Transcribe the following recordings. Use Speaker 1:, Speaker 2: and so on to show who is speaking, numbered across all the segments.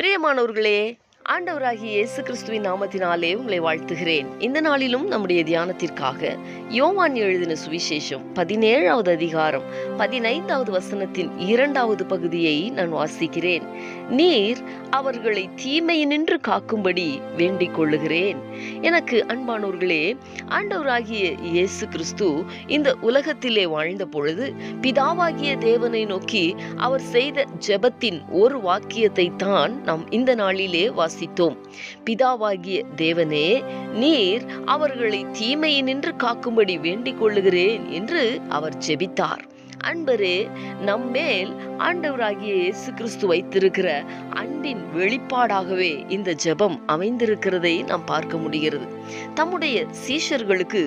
Speaker 1: பிரியமானவர்களே, ஆண்டவராகிய இயேசு கிறிஸ்துவின் நாமத்தினாலே உங்களை வாழ்த்துகிறேன். இந்த நாளிலும் நம்முடைய தியானத்திற்காக யோவான் எழுதின சுவிசேஷம் 17வது அதிகாரம் 15வது வசனத்தின் 2வது பகுதியை நான் வாசிக்கிறேன். நீர் அவர்களை தீமையினின்று காக்கும்படி வேண்டிக் கொள்ளுகிறேன். எனக்கு அன்பானவர்களே, ஆண்டவராகிய இயேசு கிறிஸ்து இந்த உலகத்திலே வாழ்ந்த பொழுது பிதாவாகிய தேவனை நோக்கி அவர் செய்த ஜெபத்தின் ஒரு வாக்கியத்தை தான் நாம் இந்த நாளிலே வாசித்தோம். பிதாவாகிய தேவனே, நீர் அவர்களை தீமையினின்று காக்கும்படி வேண்டிக் கொள்ளுகிறேன் என்று அவர் ஜெபித்தார். அன்பரே, நம்மேல் ஆண்டவராகிய இயேசு கிறிஸ்து வைத்திருக்கிற அன்பின் வெளிப்பாடாகவே இந்த ஜெபம் அமைந்திருக்கிறதை நாம் பார்க்க முடிகிறது. தம்முடைய சீஷர்களுக்கு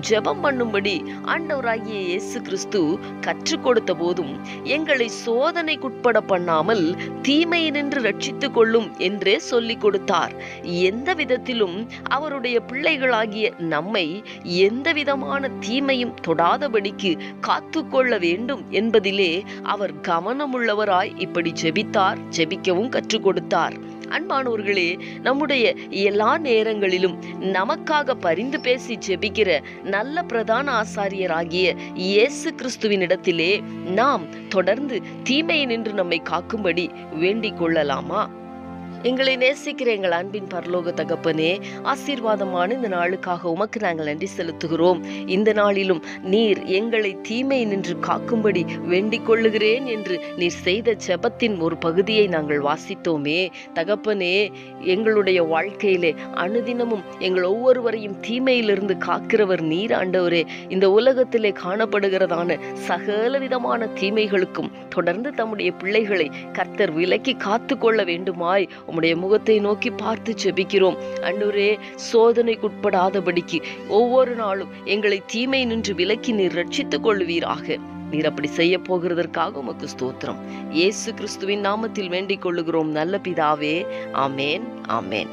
Speaker 1: ஜெபம் பண்ணும்படி ஆண்டவராகிய இயேசு கிறிஸ்து கற்றுக் கொடுத்த போதும் எங்களை சோதனைக்குட்பட பண்ணாமல் தீமையினின்று ரட்சித்துக் கொள்ளும் என்றே சொல்லிக் கொடுத்தார். எந்த விதத்திலும் அவருடைய பிள்ளைகளாகிய நம்மை எந்த விதமான தீமையும் தொடாதபடிக்கு காத்துக்கொள்ள வேண்டும் என்பதிலே அவர் கவனமுள்ளவராய் இப்படி ஜெபித்தார், ஜெபிக்கவும் கற்றுக் கொடுத்தார். அன்பானவர்களே, நம்முடைய எல்லா நேரங்களிலும் நமக்காக பரிந்து பேசி ஜெபிக்கிற நல்ல பிரதான ஆசாரியராகிய இயேசு கிறிஸ்துவின் இடத்திலே நாம் தொடர்ந்து தீமையினின்று நம்மை காக்கும்படி வேண்டிக் கொள்ளலாமா? எங்களை நேசிக்கிற எங்கள் அன்பின் பரலோக தகப்பனே, ஆசீர்வாதமான இந்த நாளுக்காக உமக்கு நாங்கள் நன்றி செலுத்துகிறோம். இந்த நாளிலும் நீர் எங்களை தீமை நின்று காக்கும்படி வேண்டிக் கொள்ளுகிறேன் என்று நீர் செய்த ஜெபத்தின் ஒரு பகுதியை நாங்கள் வாசித்தோமே. தகப்பனே, எங்களுடைய வாழ்க்கையிலே அனுதினமும் எங்கள் ஒவ்வொருவரையும் தீமையிலிருந்து காக்கிறவர் நீர் ஆண்டவரே. இந்த உலகத்திலே காணப்படுகிறதான சகல விதமான தீமைகளுக்கும் தொடர்ந்து தம்முடைய பிள்ளைகளை கர்த்தர் விலக்கி காத்து கொள்ள வேண்டுமாய் உம்முடைய முகத்தை நோக்கி பார்த்து ஜெபிக்கிறோம். ஆண்டவரே, சோதனைக்குட்படாதபடிக்கு ஒவ்வொரு நாளும் எங்களை தீமை நின்று விலக்கி நீர் ரட்சித்துக் கொள்வீராக. நீர் அப்படி செய்ய போகிறதற்காக உமக்கு ஸ்தோத்திரம். இயேசு கிறிஸ்துவின் நாமத்தில் வேண்டிக் கொள்ளுகிறோம் நல்ல பிதாவே. ஆமேன், ஆமேன்.